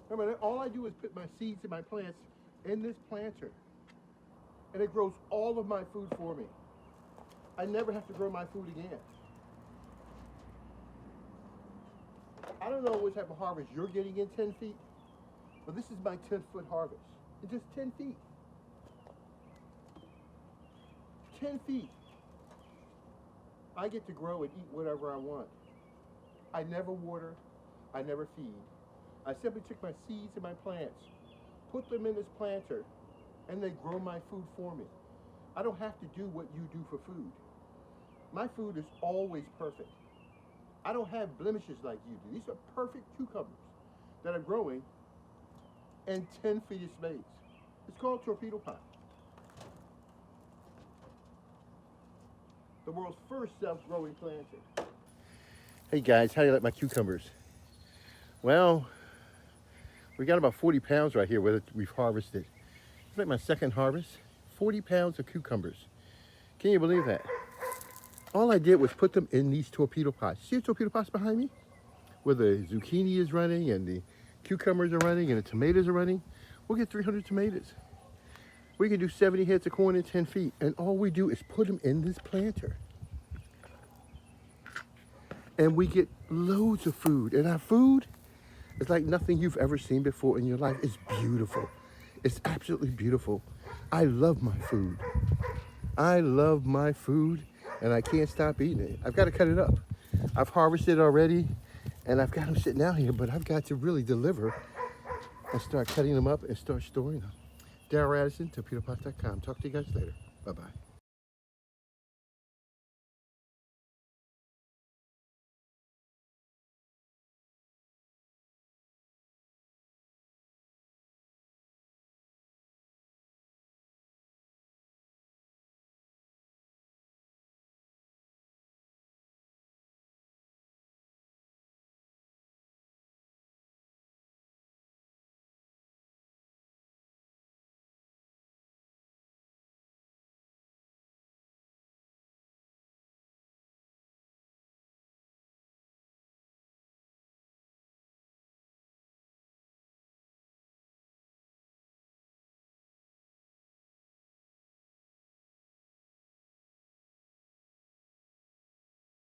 Remember, all I do is put my seeds and my plants in this planter, and it grows all of my food for me. I never have to grow my food again. I don't know what type of harvest you're getting in 10 feet, but this is my 10-foot harvest. It's just 10 feet. 10 feet. I get to grow and eat whatever I want. I never water. I never feed. I simply took my seeds and my plants, put them in this planter, and they grow my food for me. I don't have to do what you do for food. My food is always perfect. I don't have blemishes like you do. These are perfect cucumbers that are growing in 10 feet of space. It's called torpedo pot. The world's first self-growing planter. Hey guys, how do you like my cucumbers? Well, we got about 40 pounds right here we've harvested. It's like my second harvest. 40 pounds of cucumbers. Can you believe that? All I did was put them in these torpedo pots. See the torpedo pots behind me? Where the zucchini is running and the cucumbers are running and the tomatoes are running. We'll get 300 tomatoes. We can do 70 heads of corn in 10 feet. And all we do is put them in this planter. And we get loads of food. And our food is like nothing you've ever seen before in your life. It's beautiful. It's absolutely beautiful. I love my food. I love my food, and I can't stop eating it. I've got to cut it up. I've harvested already, and I've got them sitting out here, but I've got to really deliver and start cutting them up and start storing them. Darrell Addison, torpedopot.com. Talk to you guys later. Bye-bye.